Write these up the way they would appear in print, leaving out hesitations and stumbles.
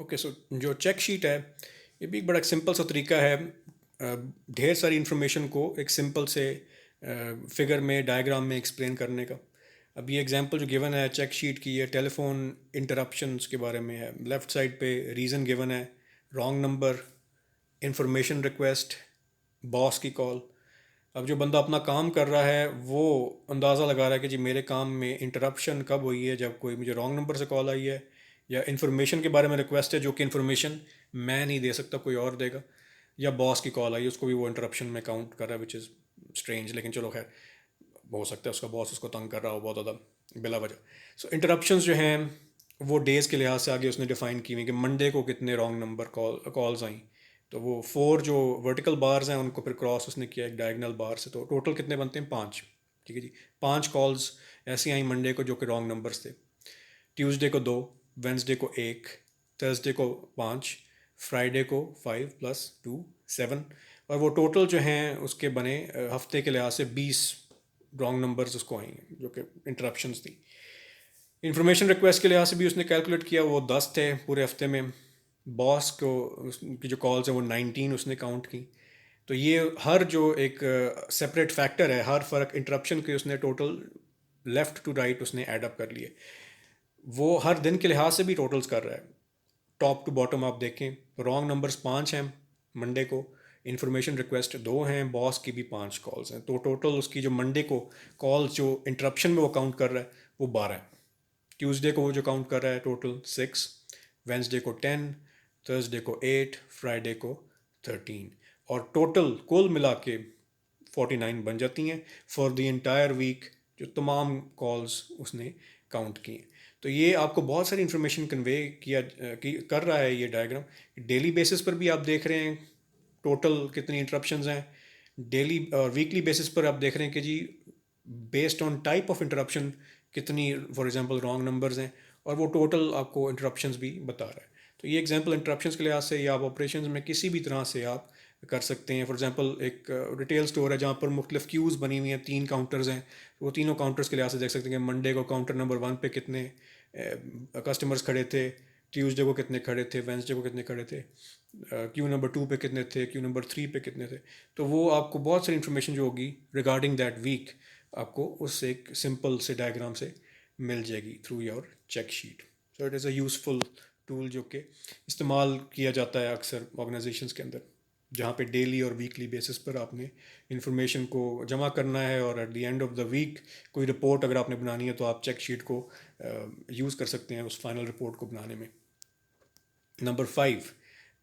Okay, सो जो check sheet है, ये भी एक बड़ा सिंपल सा तरीका है ढेर सारी इन्फॉर्मेशन को एक सिंपल से फिगर में, डायग्राम में एक्सप्लेन करने का। अब ये एग्जांपल जो गिवन है चेक शीट की, ये टेलीफोन इंटरप्शंस के बारे में है। लेफ़्ट साइड पे रीज़न गिवन है, wrong number, information request, boss की कॉल। अब जो बंदा अपना काम कर रहा है वो अंदाज़ा लगा रहा है कि जी मेरे काम में इंटरप्शन कब हुई है, जब कोई मुझे रॉन्ग नंबर से कॉल आई है, या इन्फॉर्मेशन के बारे में रिक्वेस्ट है जो कि इन्फॉर्मेशन मैं नहीं दे सकता, कोई और देगा, या बॉस की कॉल आई, उसको भी वो इंटरप्शन में काउंट कर रहा है, विच इज़ स्ट्रेंज, लेकिन चलो खैर, हो सकता है उसका बॉस उसको तंग कर रहा हो बहुत ज़्यादा बिला वजह। सो इंटरप्शंस जो हैं वो डेज़ के लिहाज से आगे उसने डिफ़ाइन की हुई कि मंडे को कितने रॉन्ग नंबर कॉल्स आई। तो वो 4 जो वर्टिकल बार्स हैं उनको फिर क्रॉस उसने किया एक डायगनल बार से, तो टोटल कितने बनते हैं? 5। ठीक है जी, 5 कॉल्स ऐसी आई मंडे को जो कि रॉन्ग नंबर्स थे। ट्यूसडे को 2, वेंसडे को 1, थर्सडे को 5, फ्राइडे को 5 + 2 7, और वो टोटल जो हैं उसके बने हफ्ते के लिहाज से 20 रॉन्ग नंबर्स उसको आएंगे जो कि इंटरप्शंस थी। इंफॉर्मेशन रिक्वेस्ट के लिहाज से भी उसने कैलकुलेट किया, वो 10 थे पूरे हफ्ते में। बॉस को की जो कॉल्स हैं वो 19 उसने काउंट की। तो ये हर जो एक सेपरेट फैक्टर है, हर फर्क इंटरप्शन के उसने टोटल लेफ़्ट टू राइट उसने ऐड अप कर लिए। वो हर दिन के लिहाज से भी टोटल्स कर रहा है, टॉप टू बॉटम आप देखें। रॉन्ग नंबर्स 5 हैं मंडे को, इन्फॉर्मेशन रिक्वेस्ट 2 हैं, बॉस की भी 5 कॉल्स हैं, तो टोटल उसकी जो मंडे को कॉल्स जो इंटरप्शन में वो काउंट कर रहा है वो 12 है। ट्यूसडे को वो जो काउंट कर रहा है टोटल 6, वेंसडे को 10, थर्सडे को 8, फ्राइडे को 13, और टोटल कुल मिला के 49 बन जाती हैं फॉर द इंटायर वीक, जो तमाम कॉल्स उसने काउंट की हैं। तो ये आपको बहुत सारी इन्फॉर्मेशन कन्वे कर रहा है ये डायग्राम। डेली बेसिस पर भी आप देख रहे हैं टोटल कितनी इंटरप्शंस हैं, डेली और वीकली बेसिस पर आप देख रहे हैं कि जी based on type of interruption कितनी फॉर एग्जांपल रॉन्ग नंबर्स हैं, और वो टोटल आपको इंटरप्शंस भी बता रहा है। तो ये एग्जांपल इंटरप्शंस के लिहाज से, या आप ऑपरेशंस में किसी भी तरह से आप कर सकते हैं। फॉर एग्जांपल एक रिटेल स्टोर है जहाँ पर मुख्तलिफ क्यूज़ बनी हुई हैं, 3 काउंटर्स हैं, वो तीनों काउंटर्स के लिहाज से देख सकते हैं कि मंडे को काउंटर नंबर 1 पे कितने कस्टमर्स खड़े थे, ट्यूसडे को कितने खड़े थे, वेंसडे को कितने खड़े थे, क्यू नंबर 2 पे कितने थे, क्यू नंबर 3 पे कितने थे। तो वो आपको बहुत सारी इन्फॉर्मेशन जो होगी रिगार्डिंग दैट वीक आपको उस एक सिंपल से डायग्राम से मिल जाएगी through your check sheet. So it is a useful tool जो कि इस्तेमाल किया जाता है अक्सर ऑर्गेनाइजेशंस के अंदर, जहाँ पे डेली और वीकली बेसिस पर आपने इन्फॉर्मेशन को जमा करना है, और at the end of the week कोई रिपोर्ट अगर आपने बनानी है तो आप चेक शीट को यूज़ कर सकते हैं उस फाइनल रिपोर्ट को बनाने में। Number 5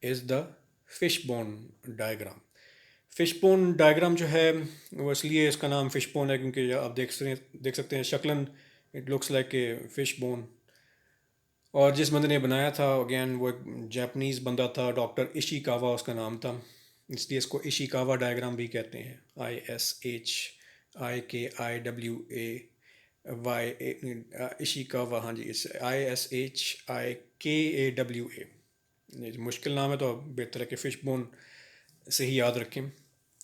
is the fish bone diagram. Fish bone diagram जो है वो इसलिए इसका नाम फिश बोन है क्योंकि आप देख सकते हैं शक्लन, it looks like a fish bone. और जिस बंदे ने बनाया था, अगेन वो एक जापानीज़ बंदा था, डॉक्टर इशिकावा उसका नाम था, इसलिए इसको इशिकावा डायग्राम भी कहते हैं। ISHIKIWA इशिकावा, हाँ जी, इस ISHIKAWA। ये जो मुश्किल नाम है तो बेहतर है कि फिश बोन से ही याद रखें।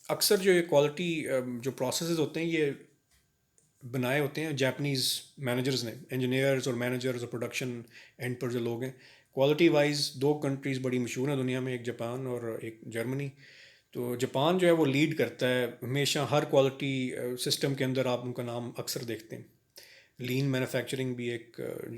अक्सर जो ये क्वालिटी जो प्रोसेसेस होते हैं ये बनाए होते हैं जापानीज़ मैनेजर्स ने, इंजीनियर्स और मैनेजर्स और प्रोडक्शन एंड पर जो लोग हैं। क्वालिटी वाइज दो कंट्रीज़ बड़ी मशहूर हैं दुनिया में, एक जापान और एक जर्मनी। तो जापान जो है वो लीड करता है हमेशा हर क्वालिटी सिस्टम के अंदर, आप उनका नाम अक्सर देखते हैं। लीन मैन्युफैक्चरिंग भी एक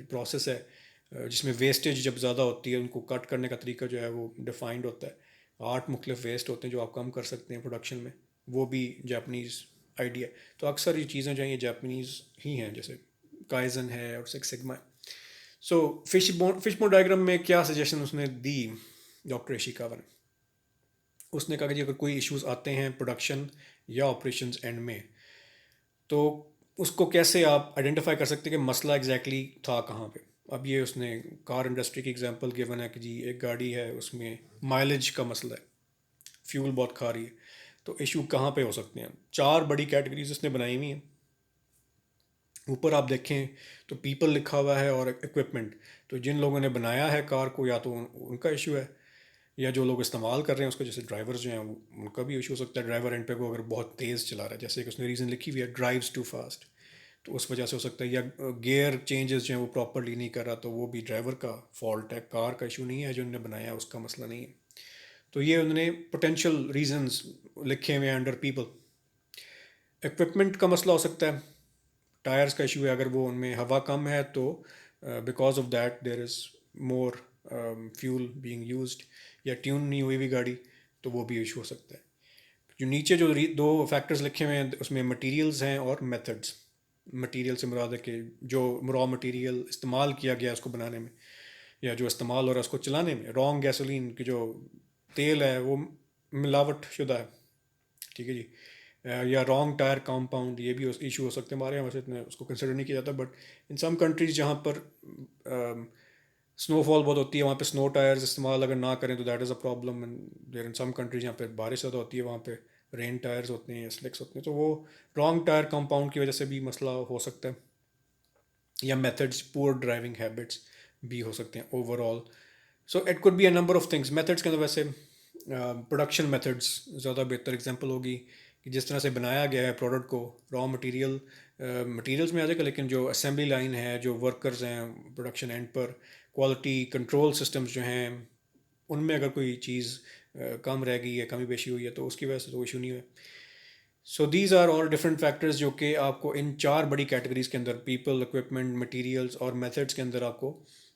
प्रोसेस है जिसमें वेस्टेज जब ज़्यादा होती है उनको कट करने का तरीका जो है वो डिफाइंड होता है। 8 मुख्तलिफ वेस्ट होते हैं जो आप कम कर सकते हैं प्रोडक्शन में, वो भी जापानीज़ आइडिया। तो अक्सर ये चीज़ें जो हैं ये जापानीज़ ही हैं, जैसे काइजन है और सिक्स सिग्मा है। सो फिश बोन डायग्राम में क्या सजेशन उसने दी डॉक्टर इशिकावा ने? उसने कहा कि जी अगर कोई इश्यूज आते हैं प्रोडक्शन या ऑपरेशंस एंड में, तो उसको कैसे आप आइडेंटिफाई कर सकते हैं कि मसला एग्जैक्टली था कहाँ पे। अब ये उसने कार इंडस्ट्री की एग्जांपल गिवन है कि जी एक गाड़ी है उसमें माइलेज का मसला है, फ्यूल बहुत खा रही है, तो इशू कहाँ पे हो सकते हैं। 4 बड़ी कैटेगरीज उसने बनाई हुई हैं। ऊपर आप देखें तो पीपल लिखा हुआ है और इक्विपमेंट। तो जिन लोगों ने बनाया है कार को, या तो उनका इशू है, या जो लोग इस्तेमाल कर रहे हैं उसको, जैसे ड्राइवर्स जो हैं उनका भी इशू हो सकता है। ड्राइवर एंड पे को अगर बहुत तेज़ चला रहा है, जैसे कि उसने रीज़न लिखी हुई है ड्राइव्स टू फास्ट, तो उस वजह से हो सकता है, या गियर चेंजेस जो हैं वो प्रॉपरली नहीं कर रहा, तो वो भी ड्राइवर का फॉल्ट है, कार का इशू नहीं है, जो उन्होंने बनाया है उसका मसला नहीं है। तो ये उन्होंने पोटेंशियल रीजंस लिखे हुए हैं अंडर पीपल। इक्विपमेंट का मसला हो सकता है, टायर्स का इशू है, अगर वो उनमें हवा कम है तो because of that there is more fuel being used, या ट्यून नहीं हुई भी गाड़ी तो वो भी इशू हो सकता है। जो नीचे जो दो फैक्टर्स लिखे हुए हैं उसमें मटेरियल्स हैं और मेथड्स। मटेरियल से मुराद है कि जो रॉ मटेरियल इस्तेमाल किया गया उसको बनाने में, या जो इस्तेमाल हो रहा है उसको चलाने में। रॉन्ग गैसोलीन की जो तेल है वो मिलावट शुदा है, ठीक है जी। या रॉन्ग टायर कंपाउंड, ये भी इशू हो सकते हैं। हमारे यहाँ वैसे इतने उसको कंसिडर नहीं किया जाता, बट इन सम कंट्रीज़ जहाँ पर स्नोफॉल बहुत होती है वहाँ पे स्नो टायर्स इस्तेमाल अगर ना करें तो that is a problem. And there in some countries जहाँ पे बारिश ज़्यादा होती है वहाँ पे रेन टायर्स होते हैं या स्लिक्स होते हैं, तो वो रॉन्ग टायर कंपाउंड की वजह से भी मसला हो सकता है। या मेथड्स, पुअर ड्राइविंग हैबिट्स भी हो सकते हैं overall. So it could be a number of things. Methods के अंदर वैसे प्रोडक्शन मेथड्स ज़्यादा बेहतर एग्जांपल होगी कि जिस तरह से बनाया गया है प्रोडक्ट को, रॉ मटेरियल मटेरियल्स में आ जाएगा, लेकिन जो असेंबली लाइन है, जो वर्कर्स हैं प्रोडक्शन एंड पर, क्वालिटी कंट्रोल सिस्टम्स जो हैं उनमें अगर कोई चीज़ कम रह गई है, कमी पेशी हुई है, तो उसकी वजह से तो इशू नहीं हुआ। So these are all different factors जो कि आपको इन चार बड़ी कैटेगरीज के अंदर, पीपल, इक्विपमेंट, मटेरियल्स और मेथड्स के अंदर आपको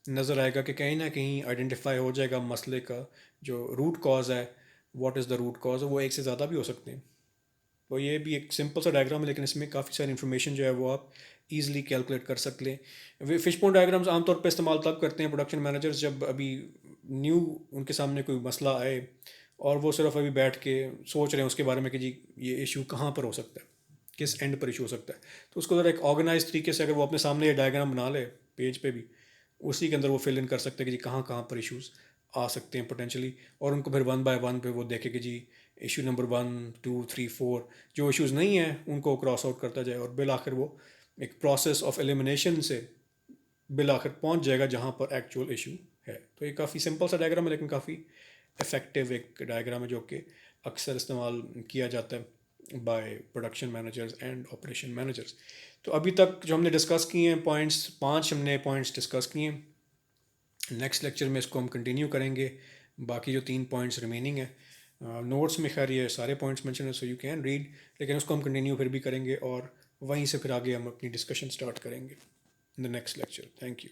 नज़र आएगा कि कहीं ना कहीं आइडेंटिफाई हो जाएगा मसले का जो रूट कॉज है। What is the root cause, वो एक से ज़्यादा भी हो सकते हैं। तो ये भी एक सिंपल सा डायग्राम है, लेकिन इसमें काफ़ी सारी इन्फॉर्मेशन जो है वो आप इजीली कैलकुलेट कर सकते हैं। फिशबोन डायग्राम्स आमतौर पे इस्तेमाल तब करते हैं प्रोडक्शन मैनेजर्स जब अभी न्यू उनके सामने कोई मसला आए और वो सिर्फ अभी बैठ के सोच रहे हैं उसके बारे में कि जी ये इशू कहाँ पर हो सकता है, किस एंड पर इशू हो सकता है। तो उसको ज़रा एक ऑर्गेनाइज तरीके से अगर वो अपने सामने ये डायग्राम बना ले पेज पे भी, उसी के अंदर वो फिल इन कर सकते हैं कि जी कहाँ कहाँ पर इश्यूज़ आ सकते हैं पोटेंशली, और उनको फिर वन बाय वन पे वो देखे कि जी इशू नंबर 1 2 3 4 जो इश्यूज़ नहीं हैं उनको क्रॉस आउट करता जाए, और बिल आखिर वो एक प्रोसेस ऑफ एलिमिनेशन से बिल आखिर पहुंच जाएगा जहां पर एक्चुअल इशू है। तो ये काफ़ी सिंपल सा डायग्राम है, लेकिन काफ़ी इफ़ेक्टिव एक डायग्राम है जो कि अक्सर इस्तेमाल किया जाता है by production managers and operation managers. तो अभी तक जो हमने डिस्कस किए हैं पॉइंट्स, 5 हमने पॉइंट्स डिस्कस किए हैं। नेक्स्ट लेक्चर में इसको हम कंटिन्यू करेंगे, बाकी जो 3 पॉइंट्स रिमेनिंग है। नोट्स में खैर ये सारे पॉइंट्स मेंशन है, सो यू कैन रीड, लेकिन उसको हम कंटिन्यू फिर भी करेंगे और वहीं से फिर आगे हम अपनी डिस्कशन स्टार्ट करेंगे in the next lecture. Thank you.